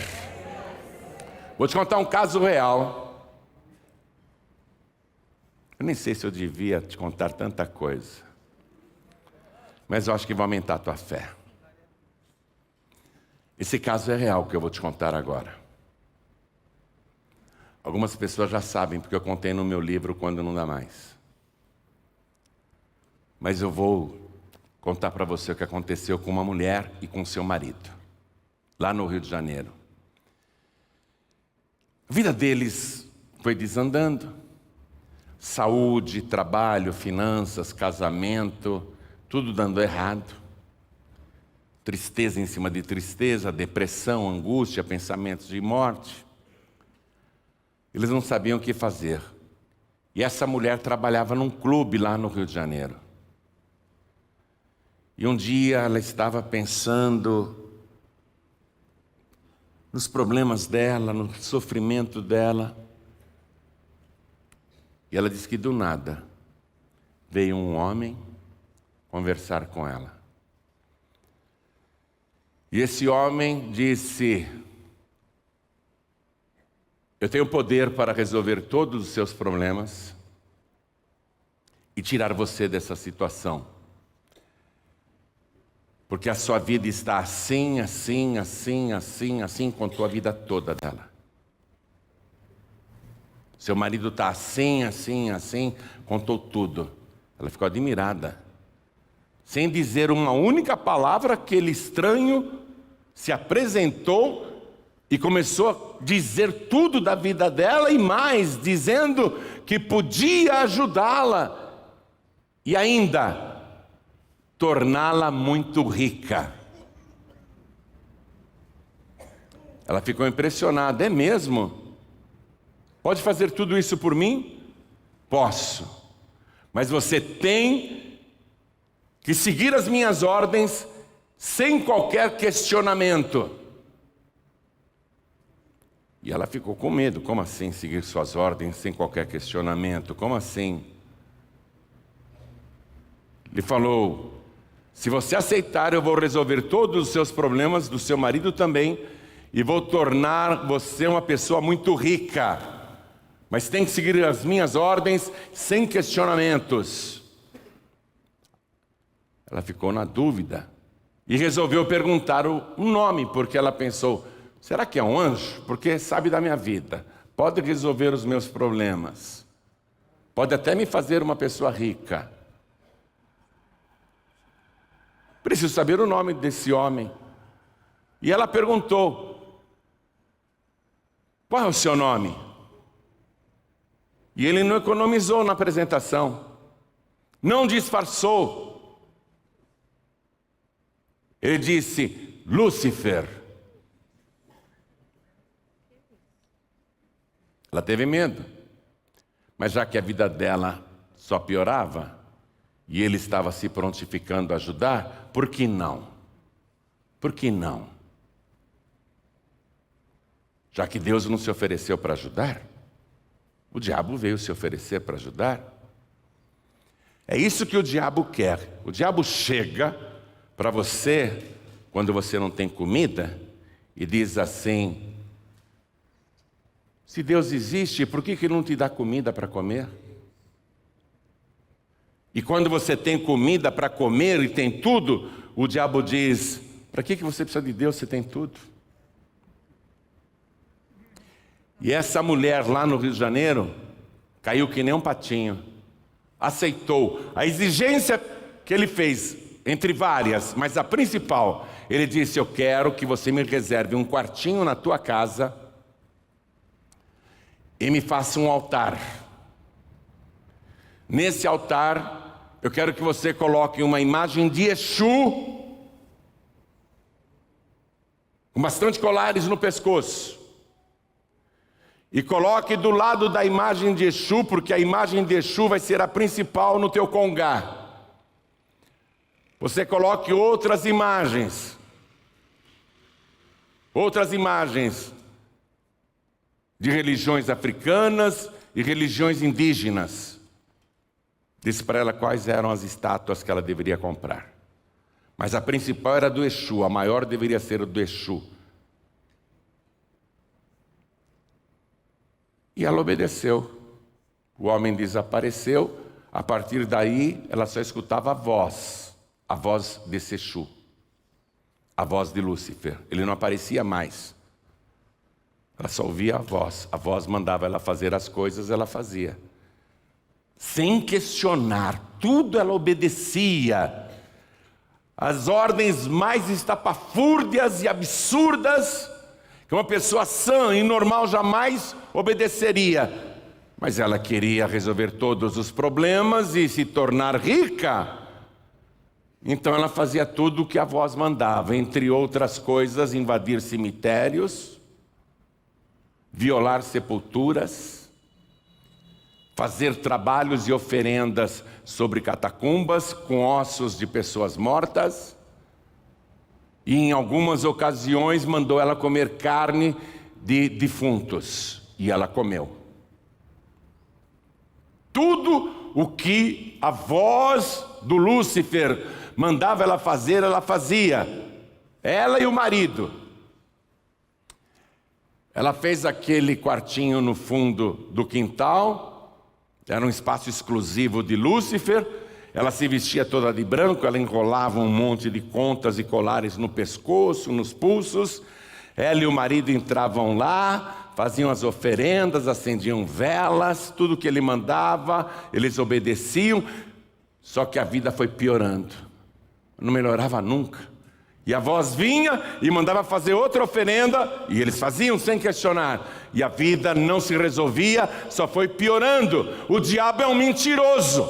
Vou te contar um caso real. Eu nem sei se eu devia te contar tanta coisa, mas eu acho que vai aumentar a tua fé. Esse caso é real que eu vou te contar agora. Algumas pessoas já sabem, porque eu contei no meu livro Quando Não Dá Mais. Mas eu vou contar para você o que aconteceu com uma mulher e com seu marido, lá no Rio de Janeiro. A vida deles foi desandando. Saúde, trabalho, finanças, casamento, tudo dando errado. Tristeza em cima de tristeza, depressão, angústia, pensamentos de morte. Eles não sabiam o que fazer. E essa mulher trabalhava num clube lá no Rio de Janeiro. E um dia ela estava pensando nos problemas dela, no sofrimento dela. E ela disse que do nada veio um homem conversar com ela. E esse homem disse: eu tenho poder para resolver todos os seus problemas e tirar você dessa situação. Porque a sua vida está assim, assim, assim, assim, assim, contou a vida toda dela. Seu marido está assim, assim, assim, contou tudo. Ela ficou admirada. sem dizer uma única palavra, aquele estranho se apresentou e começou a dizer tudo da vida dela e mais, dizendo que podia ajudá-la e ainda torná-la muito rica. Ela ficou impressionada. É mesmo? Pode fazer tudo isso por mim? Posso. Mas você tem que seguir as minhas ordens sem qualquer questionamento. E ela ficou com medo. Como assim seguir suas ordens sem qualquer questionamento? Como assim? Ele falou: se você aceitar, eu vou resolver todos os seus problemas, do seu marido também, e vou tornar você uma pessoa muito rica. Mas tem que seguir as minhas ordens sem questionamentos. Ela ficou na dúvida e resolveu perguntar o nome, porque ela pensou: será que é um anjo? Porque sabe da minha vida, pode resolver os meus problemas, pode até me fazer uma pessoa rica. Preciso saber o nome desse homem. E ela perguntou: qual é o seu nome? E ele não economizou na apresentação, não disfarçou. Ele disse: Lúcifer. Ela teve medo, mas já que a vida dela só piorava e ele estava se prontificando a ajudar, por que não? Por que não? Já que Deus não se ofereceu para ajudar, o diabo veio se oferecer para ajudar. É isso que o diabo quer. O diabo chega para você, quando você não tem comida, e diz assim: se Deus existe, por que Ele não te dá comida para comer? E quando você tem comida para comer e tem tudo, o diabo diz: para que você precisa de Deus se tem tudo? E essa mulher lá no Rio de Janeiro caiu que nem um patinho. Aceitou a exigência que ele fez, entre várias, mas a principal. Ele disse: eu quero que você me reserve um quartinho na tua casa e me faça um altar. Nesse altar, eu quero que você coloque uma imagem de Exu, com bastante colares no pescoço. E coloque do lado da imagem de Exu, porque a imagem de Exu vai ser a principal no teu congá. Você coloque outras imagens de religiões africanas e religiões indígenas. Disse para ela quais eram as estátuas que ela deveria comprar. Mas a principal era do Exu, a maior deveria ser do Exu. E ela obedeceu. O homem desapareceu. A partir daí, ela só escutava a voz desse Exu, a voz de Lúcifer. Ele não aparecia mais. Ela só ouvia a voz mandava ela fazer as coisas, ela fazia. Sem questionar, tudo ela obedecia. As ordens mais estapafúrdias e absurdas, que uma pessoa sã e normal jamais obedeceria. Mas ela queria resolver todos os problemas e se tornar rica. Então ela fazia tudo o que a voz mandava, entre outras coisas, invadir cemitérios, violar sepulturas, fazer trabalhos e oferendas sobre catacumbas com ossos de pessoas mortas. E em algumas ocasiões mandou ela comer carne de defuntos. E ela comeu. Tudo o que a voz do Lúcifer mandava ela fazer, ela fazia. Ela e o marido. Ela fez aquele quartinho no fundo do quintal. Era um espaço exclusivo de Lúcifer. Ela se vestia toda de branco, ela enrolava um monte de contas e colares no pescoço, nos pulsos. Ela e o marido entravam lá, faziam as oferendas, acendiam velas, tudo que ele mandava, eles obedeciam. Só que a vida foi piorando. Não melhorava nunca. E a voz vinha e mandava fazer outra oferenda, e eles faziam sem questionar. E a vida não se resolvia, só foi piorando. O diabo é um mentiroso.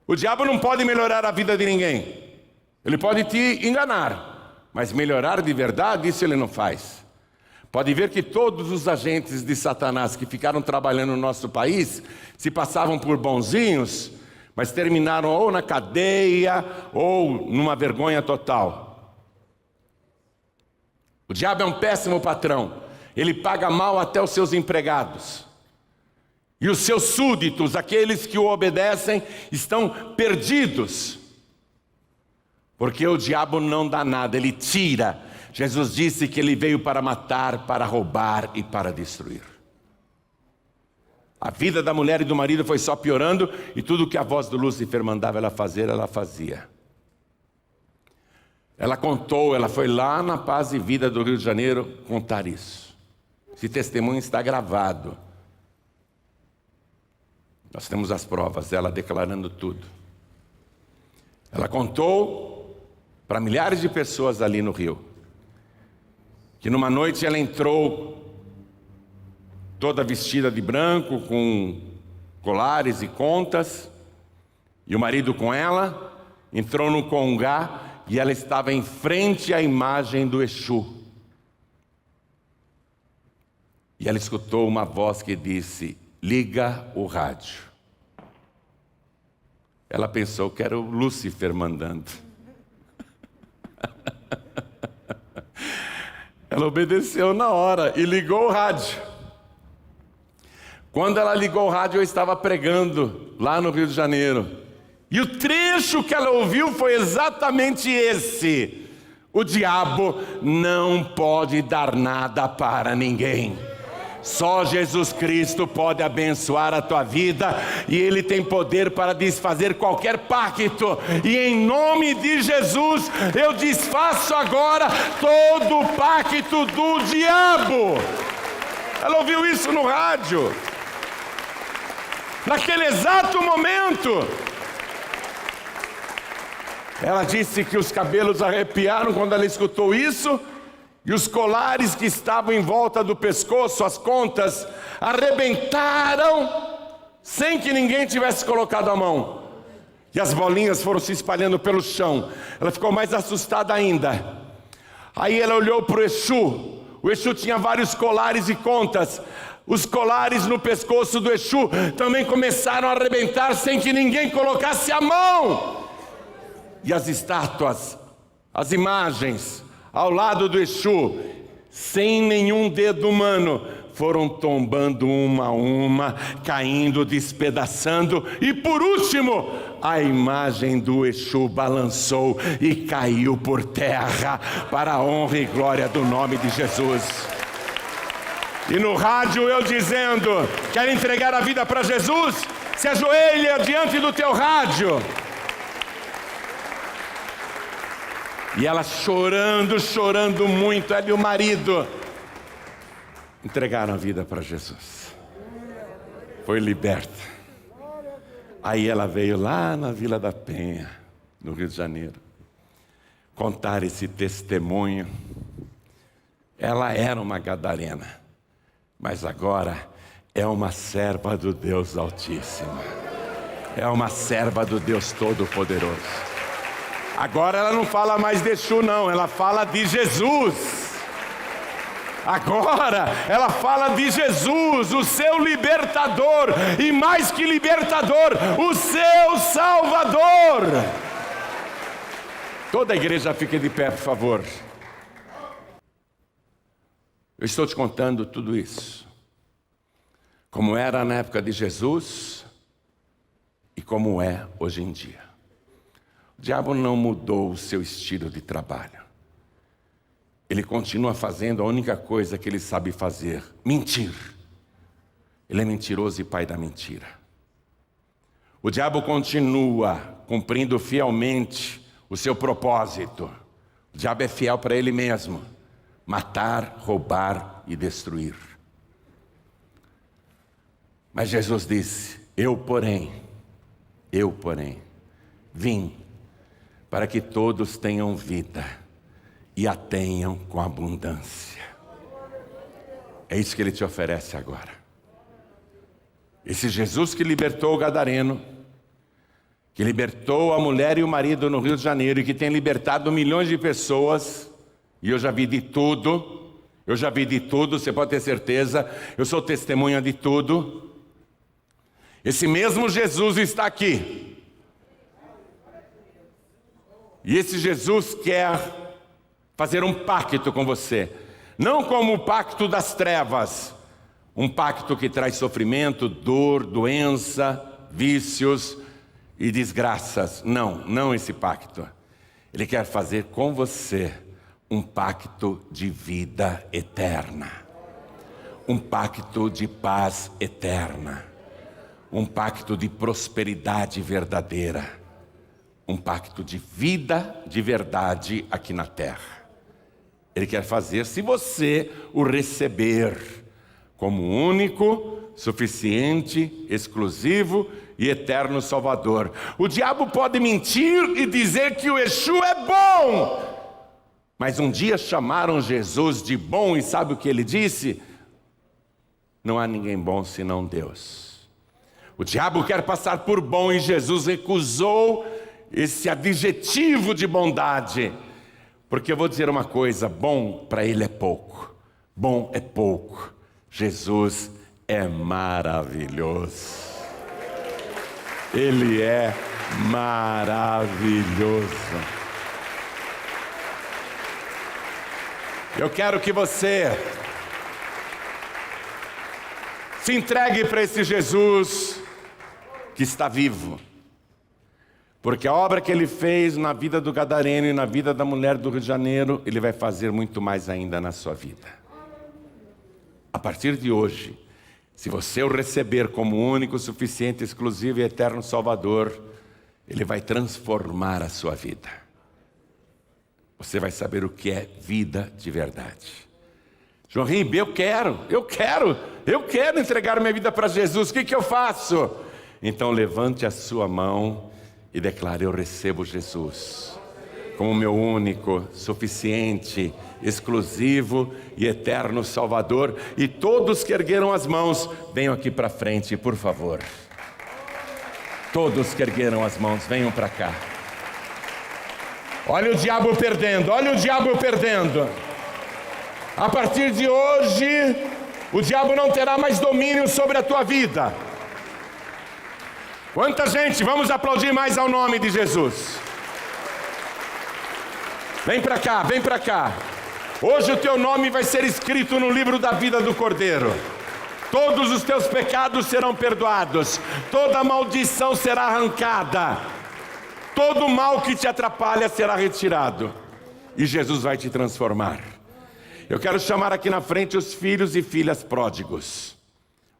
O diabo não pode melhorar a vida de ninguém. Ele pode te enganar, mas melhorar de verdade, isso ele não faz. Pode ver que todos os agentes de Satanás que ficaram trabalhando no nosso país se passavam por bonzinhos, mas terminaram ou na cadeia ou numa vergonha total. O diabo é um péssimo patrão. Ele paga mal até os seus empregados. E os seus súditos, aqueles que o obedecem, estão perdidos. Porque o diabo não dá nada, ele tira. Jesus disse que ele veio para matar, para roubar e para destruir. A vida da mulher e do marido foi só piorando, e tudo que a voz do Lúcifer mandava ela fazer, ela fazia. Ela contou, ela foi lá na Paz e Vida do Rio de Janeiro contar isso. Esse testemunho está gravado. Nós temos as provas dela declarando tudo. Ela contou para milhares de pessoas ali no Rio, que numa noite ela entrou toda vestida de branco, com colares e contas, e o marido com ela, entrou no congá e ela estava em frente à imagem do Exu. E ela escutou uma voz que disse: liga o rádio. Ela pensou que era o Lúcifer mandando. Ela obedeceu na hora e ligou o rádio. Quando ela ligou o rádio, eu estava pregando lá no Rio de Janeiro. E o trecho que ela ouviu foi exatamente esse: o diabo não pode dar nada para ninguém. Só Jesus Cristo pode abençoar a tua vida, e Ele tem poder para desfazer qualquer pacto. E em nome de Jesus, eu desfaço agora todo o pacto do diabo. Ela ouviu isso no rádio. Naquele exato momento, ela disse que os cabelos arrepiaram quando ela escutou isso, e os colares que estavam em volta do pescoço, as contas, arrebentaram sem que ninguém tivesse colocado a mão. E as bolinhas foram se espalhando pelo chão. Ela ficou mais assustada ainda. Aí ela olhou para o Exu. O Exu tinha vários colares e contas. Os colares no pescoço do Exu também começaram a arrebentar sem que ninguém colocasse a mão. E as estátuas, as imagens ao lado do Exu, sem nenhum dedo humano, foram tombando uma a uma, caindo, despedaçando, e por último, a imagem do Exu balançou e caiu por terra, para a honra e glória do nome de Jesus. E no rádio eu dizendo: quer entregar a vida para Jesus? Se ajoelha diante do teu rádio. E ela chorando muito, ela e o marido entregaram a vida para Jesus. Foi liberta. Aí ela veio lá na Vila da Penha, no Rio de Janeiro, contar esse testemunho. Ela era uma gadarena, mas agora é uma serva do Deus Altíssimo. É uma serva do Deus Todo-Poderoso. Agora ela não fala mais de Exu não, ela fala de Jesus. Agora ela fala de Jesus, o seu libertador, e mais que libertador, o seu Salvador. Toda a igreja fique de pé, por favor. Eu estou te contando tudo isso, como era na época de Jesus e como é hoje em dia. O diabo não mudou o seu estilo de trabalho. Ele continua fazendo a única coisa que ele sabe fazer: mentir. Ele é mentiroso e pai da mentira. O diabo continua cumprindo fielmente o seu propósito. O diabo é fiel para ele mesmo: matar, roubar e destruir. Mas Jesus disse: eu porém, vim para que todos tenham vida e a tenham com abundância. É isso que Ele te oferece agora. Esse Jesus que libertou o gadareno, que libertou a mulher e o marido no Rio de Janeiro e que tem libertado milhões de pessoas, e eu já vi de tudo, você pode ter certeza, eu sou testemunha de tudo. Esse mesmo Jesus está aqui. E esse Jesus quer fazer um pacto com você, não como o pacto das trevas, um pacto que traz sofrimento, dor, doença, vícios e desgraças. Não esse pacto. Ele quer fazer com você um pacto de vida eterna, um pacto de paz eterna, um pacto de prosperidade verdadeira, um pacto de vida de verdade aqui na terra. Ele quer fazer se você o receber como único, suficiente, exclusivo e eterno Salvador. O diabo pode mentir e dizer que o Exu é bom, mas um dia chamaram Jesus de bom e sabe o que ele disse? Não há ninguém bom senão Deus. O diabo quer passar por bom e Jesus recusou esse adjetivo de bondade. Porque eu vou dizer uma coisa, bom para ele é pouco. Bom é pouco. Jesus é maravilhoso. Ele é maravilhoso. Eu quero que você se entregue para esse Jesus que está vivo. Porque a obra que Ele fez na vida do gadareno e na vida da mulher do Rio de Janeiro, Ele vai fazer muito mais ainda na sua vida. A partir de hoje, se você o receber como único, suficiente, exclusivo e eterno Salvador, Ele vai transformar a sua vida. Você vai saber o que é vida de verdade. João Ribe, eu quero entregar minha vida para Jesus, o que eu faço? Então levante a sua mão e declare: eu recebo Jesus como meu único, suficiente, exclusivo e eterno Salvador. E todos que ergueram as mãos, venham aqui para frente, por favor. Todos que ergueram as mãos, venham para cá. Olha o diabo perdendo, olha o diabo perdendo. A partir de hoje, o diabo não terá mais domínio sobre a tua vida. Quanta gente, vamos aplaudir mais ao nome de Jesus. Vem para cá, vem para cá. Hoje o teu nome vai ser escrito no livro da vida do Cordeiro. Todos os teus pecados serão perdoados. Toda maldição será arrancada. Todo mal que te atrapalha será retirado. E Jesus vai te transformar. Eu quero chamar aqui na frente os filhos e filhas pródigos.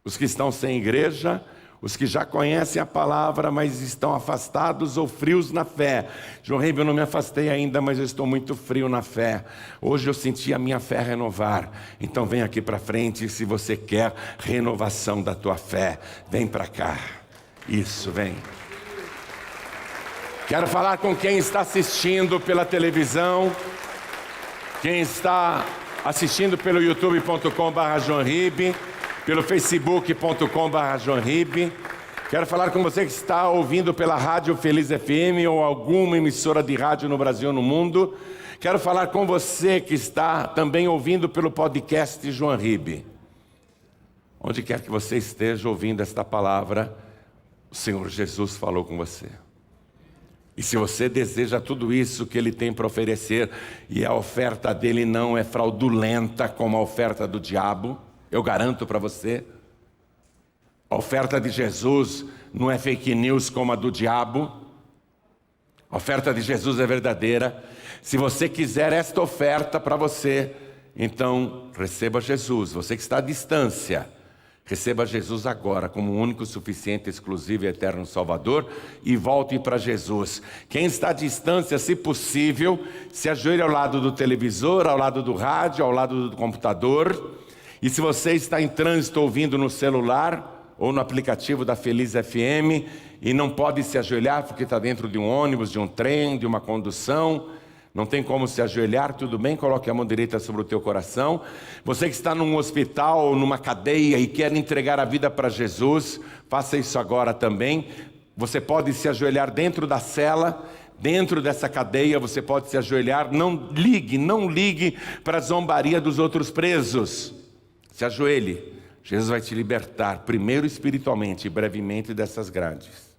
Os que estão sem igreja, os que já conhecem a palavra, mas estão afastados ou frios na fé. João Ribe, eu não me afastei ainda, mas eu estou muito frio na fé. Hoje eu senti a minha fé renovar. Então vem aqui para frente se você quer renovação da tua fé. Vem para cá. Isso, vem. Quero falar com quem está assistindo pela televisão, quem está assistindo pelo youtube.com/joãoribe, pelo facebook.com/joãoribe. Quero falar com você que está ouvindo pela Rádio Feliz FM ou alguma emissora de rádio no Brasil ou no mundo. Quero falar com você que está também ouvindo pelo podcast João Ribe. Onde quer que você esteja ouvindo esta palavra, o Senhor Jesus falou com você. E se você deseja tudo isso que Ele tem para oferecer, e a oferta dEle não é fraudulenta como a oferta do diabo, eu garanto para você, a oferta de Jesus não é fake news como a do diabo, a oferta de Jesus é verdadeira. Se você quiser esta oferta para você, então receba Jesus. Você que está à distância, receba Jesus agora como único, suficiente, exclusivo e eterno Salvador e volte para Jesus. Quem está à distância, se possível, se ajoelhe ao lado do televisor, ao lado do rádio, ao lado do computador. E se você está em trânsito ouvindo no celular, ou no aplicativo da Feliz FM e não pode se ajoelhar porque está dentro de um ônibus, de um trem, de uma condução, não tem como se ajoelhar, tudo bem, coloque a mão direita sobre o teu coração. Você que está num hospital ou numa cadeia e quer entregar a vida para Jesus, faça isso agora também. Você pode se ajoelhar dentro da cela, dentro dessa cadeia, você pode se ajoelhar. Não ligue para a zombaria dos outros presos. Se ajoelhe, Jesus vai te libertar, primeiro espiritualmente e brevemente dessas grades.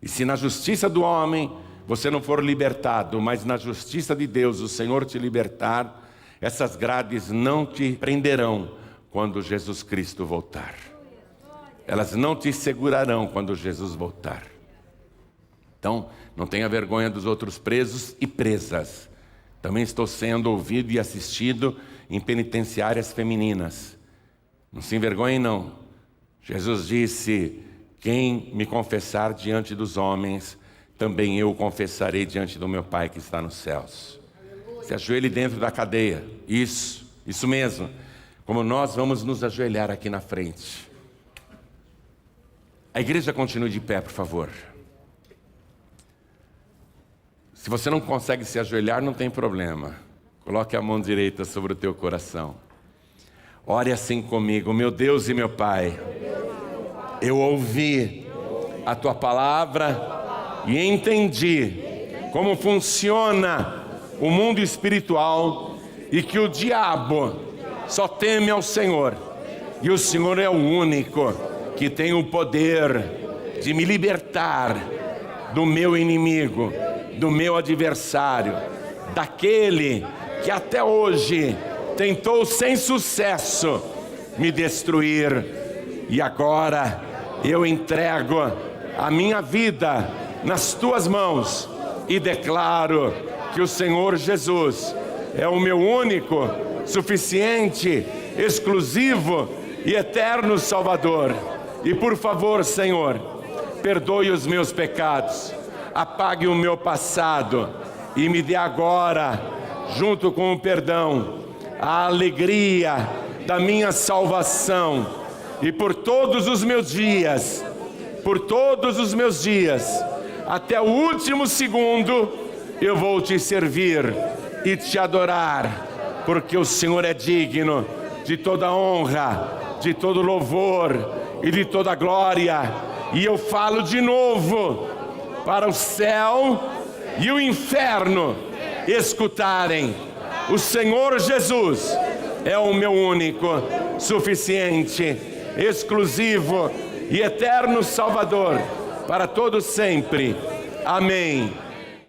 E se na justiça do homem você não for libertado, mas na justiça de Deus o Senhor te libertar, essas grades não te prenderão quando Jesus Cristo voltar. Elas não te segurarão quando Jesus voltar. Então, não tenha vergonha dos outros presos e presas. Também estou sendo ouvido e assistido em penitenciárias femininas. Não se envergonhe não. Jesus disse: quem me confessar diante dos homens, também eu confessarei diante do meu Pai que está nos céus. Se ajoelhe dentro da cadeia. Isso mesmo. Como nós vamos nos ajoelhar aqui na frente. A igreja continue de pé, por favor. Se você não consegue se ajoelhar, não tem problema. Coloque a mão direita sobre o teu coração. Ore assim comigo: meu Deus e meu Pai, eu ouvi a tua palavra e entendi como funciona o mundo espiritual e que o diabo só teme ao Senhor. E o Senhor é o único que tem o poder de me libertar do meu inimigo, do meu adversário, daquele que até hoje tentou sem sucesso me destruir. E agora eu entrego a minha vida nas tuas mãos e declaro que o Senhor Jesus é o meu único, suficiente, exclusivo e eterno Salvador. E por favor, Senhor, perdoe os meus pecados, apague o meu passado e me dê agora, junto com o perdão, a alegria da minha salvação. E por todos os meus dias, até o último segundo, eu vou te servir e te adorar, porque o Senhor é digno de toda honra, de todo louvor e de toda glória. E eu falo de novo, para o céu e o inferno escutarem: o Senhor Jesus é o meu único, suficiente, exclusivo e eterno Salvador, para todos sempre. Amém.